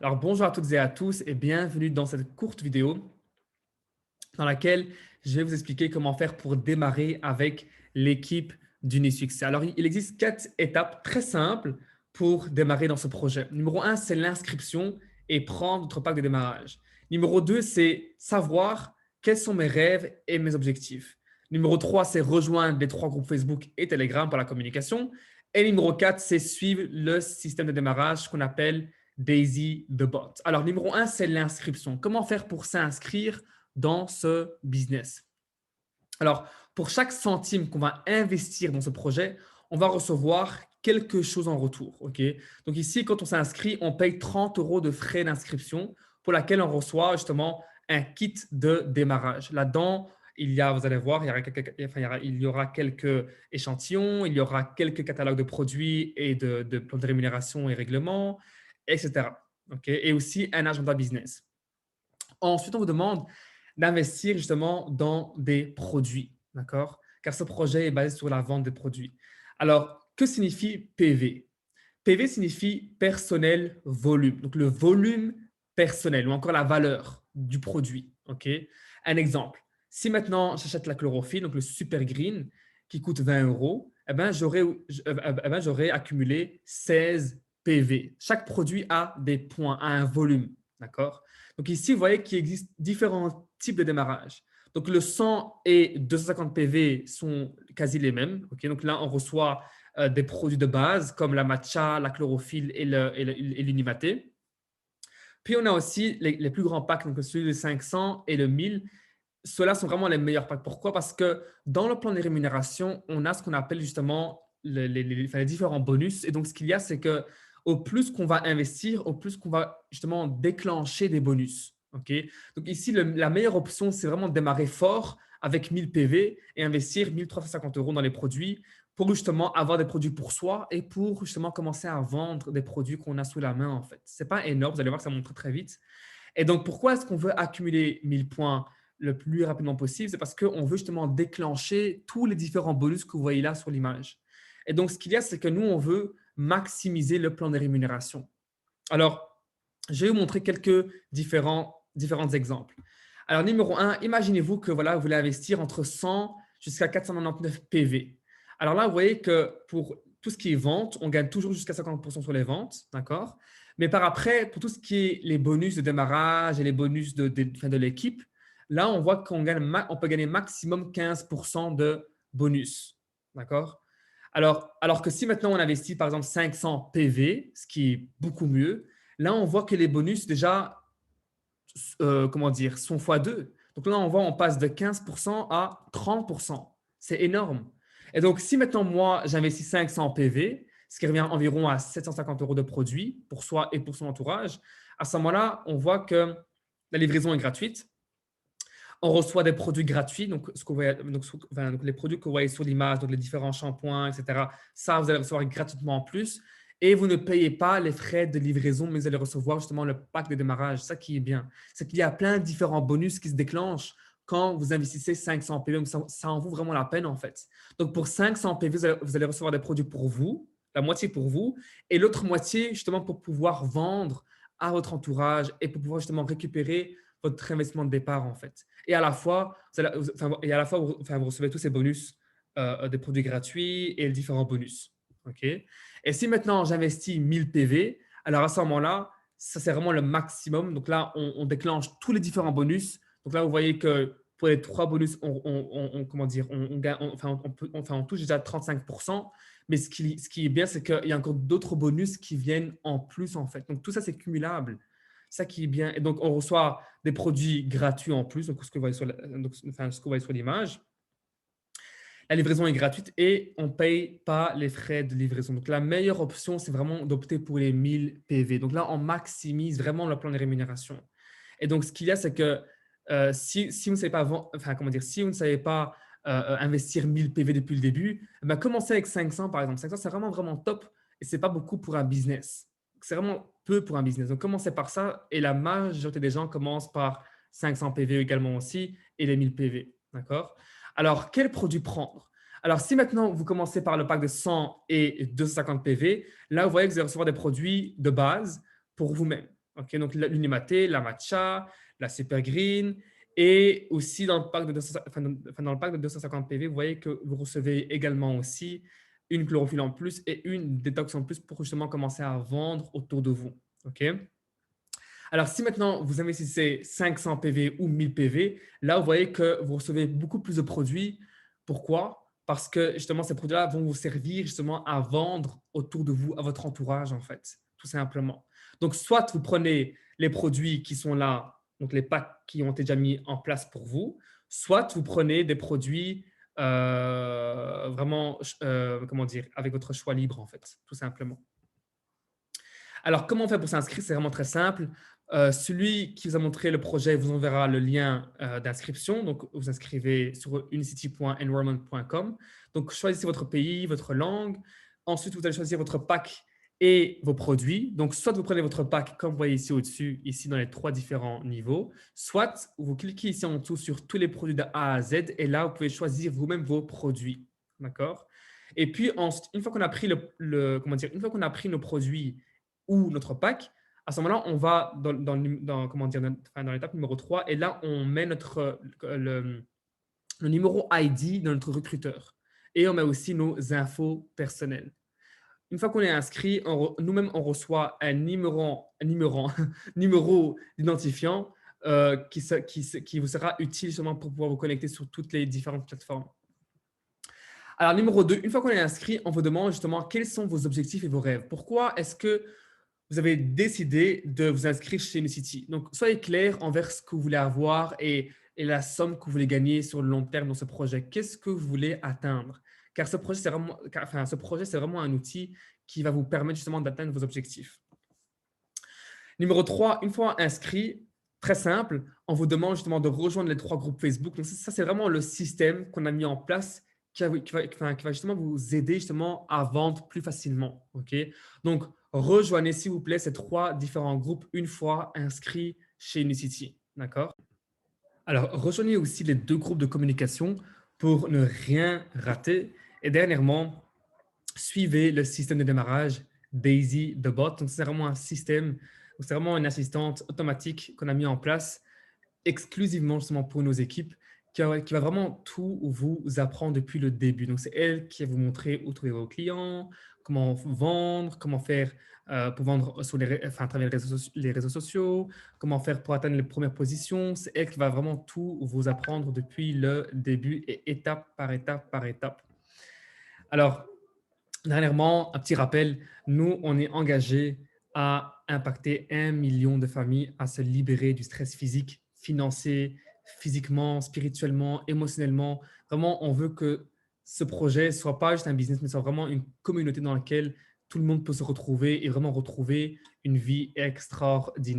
Alors bonjour à toutes et à tous et bienvenue dans cette courte vidéo dans laquelle je vais vous expliquer comment faire pour démarrer avec l'équipe d'UniSuccès. Alors il existe 4 étapes très simples pour démarrer dans ce projet. Numéro 1, c'est l'inscription et prendre votre pack de démarrage. Numéro 2, c'est savoir quels sont mes rêves et mes objectifs. Numéro 3, c'est rejoindre les 3 groupes Facebook et Telegram pour la communication. Et numéro 4, c'est suivre le système de démarrage qu'on appelle Daisy the Bot. Alors, numéro 1, c'est l'inscription. Comment faire pour s'inscrire dans ce business? Alors, pour chaque centime qu'on va investir dans ce projet, on va recevoir quelque chose en retour. Ok. Donc ici, quand on s'inscrit, on paye 30 € de frais d'inscription pour laquelle on reçoit justement un kit de démarrage. Là-dedans, vous allez voir, il y aura quelques échantillons, il y aura quelques catalogues de produits et de plans de rémunération et règlements, etc. Ok. Et aussi un agenda business. Ensuite, on vous demande d'investir justement dans des produits, d'accord? Car ce projet est basé sur la vente des produits. Alors, que signifie PV? PV signifie personnel volume, donc le volume personnel ou encore la valeur du produit. Ok. Un exemple, si maintenant j'achète la chlorophylle, donc le Super Green, qui coûte 20 €, j'aurai accumulé 16 PV. Chaque produit a des points, a un volume. D'accord. Donc ici, vous voyez qu'il existe différents types de démarrage. Donc le 100 et 250 PV sont quasi les mêmes. Ok. Donc là, on reçoit des produits de base comme la matcha, la chlorophylle et l'unimaté. Puis on a aussi les plus grands packs, donc celui de 500 et le 1000. Ceux-là sont vraiment les meilleurs packs. Pourquoi? Parce que dans le plan de rémunération, on a ce qu'on appelle justement les différents bonus. Et donc, ce qu'il y a, c'est que au plus qu'on va investir, au plus qu'on va justement déclencher des bonus. Ok. Donc ici, la meilleure option, c'est vraiment de démarrer fort avec 1000 PV et investir 1350 € dans les produits pour justement avoir des produits pour soi et pour justement commencer à vendre des produits qu'on a sous la main en fait. Ce n'est pas énorme, vous allez voir que ça monte très très vite. Et donc, pourquoi est-ce qu'on veut accumuler 1000 points le plus rapidement possible? C'est parce qu'on veut justement déclencher tous les différents bonus que vous voyez là sur l'image. Et donc, ce qu'il y a, c'est que nous, on veut maximiser le plan de rémunération. Alors, je vais vous montrer quelques différents exemples. Alors, numéro 1, imaginez-vous que voilà, vous voulez investir entre 100 jusqu'à 499 PV. Alors là, vous voyez que pour tout ce qui est vente, on gagne toujours jusqu'à 50% sur les ventes, d'accord? Mais par après, pour tout ce qui est les bonus de démarrage et les bonus de l'équipe, là, on voit on peut gagner maximum 15% de bonus, d'accord? Alors que si maintenant on investit par exemple 500 PV, ce qui est beaucoup mieux, là on voit que les bonus déjà, comment dire, sont fois 2. Donc là on voit on passe de 15% à 30%. C'est énorme. Et donc si maintenant moi j'investis 500 PV, ce qui revient environ à 750 € de produits pour soi et pour son entourage, à ce moment-là on voit que la livraison est gratuite. On reçoit des produits gratuits, donc, donc les produits que vous voyez sur l'image, donc les différents shampoings, etc. Ça, vous allez recevoir gratuitement en plus. Et vous ne payez pas les frais de livraison, mais vous allez recevoir justement le pack de démarrage. Ça qui est bien, c'est qu'il y a plein de différents bonus qui se déclenchent quand vous investissez 500 PV. Donc ça en vaut vraiment la peine en fait. Donc pour 500 PV, vous allez recevoir des produits pour vous, la moitié pour vous, et l'autre moitié justement pour pouvoir vendre à votre entourage et pour pouvoir justement récupérer votre investissement de départ en fait. Et à la fois, vous recevez tous ces bonus, des produits gratuits et les différents bonus. Ok. Et si maintenant j'investis 1000 PV, alors à ce moment-là, ça c'est vraiment le maximum. Donc là, on déclenche tous les différents bonus. Donc là, vous voyez que pour les 3 bonus, comment dire, on touche déjà 35%. Mais ce qui est bien, c'est qu'il y a encore d'autres bonus qui viennent en plus en fait. Donc tout ça, c'est cumulable. Ça qui est bien. Et donc, on reçoit des produits gratuits en plus, donc ce que vous voyez sur l'image. La livraison est gratuite et on ne paye pas les frais de livraison. Donc, la meilleure option, c'est vraiment d'opter pour les 1000 PV. Donc là, on maximise vraiment le plan de rémunération. Et donc, ce qu'il y a, c'est que si vous ne savez pas, si vous ne savez pas investir 1000 PV depuis le début, eh ben, commencez avec 500 par exemple. 500, c'est vraiment, vraiment top et ce n'est pas beaucoup pour un business. C'est vraiment peu pour un business. Donc, commencez par ça et la majorité des gens commencent par 500 PV également aussi et les 1000 PV. D'accord? Alors, quel produit prendre? Alors, si maintenant vous commencez par le pack de 100 et 250 PV, là, vous voyez que vous allez recevoir des produits de base pour vous-même. Ok, donc l'Unimaté, la Matcha, la Super Green. Et aussi dans le pack de 200, dans le pack de 250 PV, vous voyez que vous recevez également aussi une chlorophylle en plus et une détox en plus pour justement commencer à vendre autour de vous. Ok. Alors, si maintenant vous investissez 500 PV ou 1000 PV, là, vous voyez que vous recevez beaucoup plus de produits. Pourquoi? Parce que justement, ces produits-là vont vous servir justement à vendre autour de vous, à votre entourage, en fait, tout simplement. Donc, soit vous prenez les produits qui sont là, donc les packs qui ont été déjà mis en place pour vous, soit vous prenez des produits vraiment, comment dire, avec votre choix libre, en fait, tout simplement. Alors, comment on fait pour s'inscrire? C'est vraiment très simple. Celui qui vous a montré le projet vous enverra le lien d'inscription. Donc, vous inscrivez sur unicity.enrollment.com. Donc, choisissez votre pays, votre langue. Ensuite, vous allez choisir votre pack et vos produits. Donc, soit vous prenez votre pack, comme vous voyez ici au-dessus, ici dans les 3 différents niveaux, soit vous cliquez ici en dessous sur tous les produits de A à Z et là, vous pouvez choisir vous-même vos produits. D'accord? Et puis, ensuite, une fois qu'on a pris comment dire, une fois qu'on a pris nos produits ou notre pack, à ce moment-là, on va comment dire, dans l'étape numéro 3 et là, on met le numéro ID de notre recruteur et on met aussi nos infos personnelles. Une fois qu'on est inscrit, nous-mêmes, on reçoit un numéro d'identifiant qui vous sera utile justement pour pouvoir vous connecter sur toutes les différentes plateformes. Alors, numéro 2, une fois qu'on est inscrit, on vous demande justement quels sont vos objectifs et vos rêves. Pourquoi est-ce que vous avez décidé de vous inscrire chez Unicity? Donc, soyez clair envers ce que vous voulez avoir et la somme que vous voulez gagner sur le long terme dans ce projet. Qu'est-ce que vous voulez atteindre? Car ce projet, c'est vraiment un outil qui va vous permettre justement d'atteindre vos objectifs. Numéro 3, une fois inscrit, très simple, on vous demande justement de rejoindre les 3 groupes Facebook. Donc, ça c'est vraiment le système qu'on a mis en place qui va justement vous aider justement à vendre plus facilement. Okay? Donc, rejoignez s'il vous plaît ces 3 différents groupes une fois inscrits chez Unicity. D'accord? Alors, rejoignez aussi les 2 groupes de communication pour ne rien rater. Et dernièrement, suivez le système de démarrage Daisy the Bot. Donc, c'est vraiment un système, c'est vraiment une assistante automatique qu'on a mis en place exclusivement justement pour nos équipes qui va vraiment tout vous apprendre depuis le début. Donc, c'est elle qui va vous montrer où trouver vos clients, comment vendre, comment faire pour vendre sur à travers les réseaux sociaux, comment faire pour atteindre les premières positions. C'est elle qui va vraiment tout vous apprendre depuis le début et étape par étape par étape. Alors, dernièrement, un petit rappel, nous, on est engagé à impacter 1 million de familles à se libérer du stress physique, financier, physiquement, spirituellement, émotionnellement. Vraiment, on veut que ce projet ne soit pas juste un business, mais soit vraiment une communauté dans laquelle tout le monde peut se retrouver et vraiment retrouver une vie extraordinaire.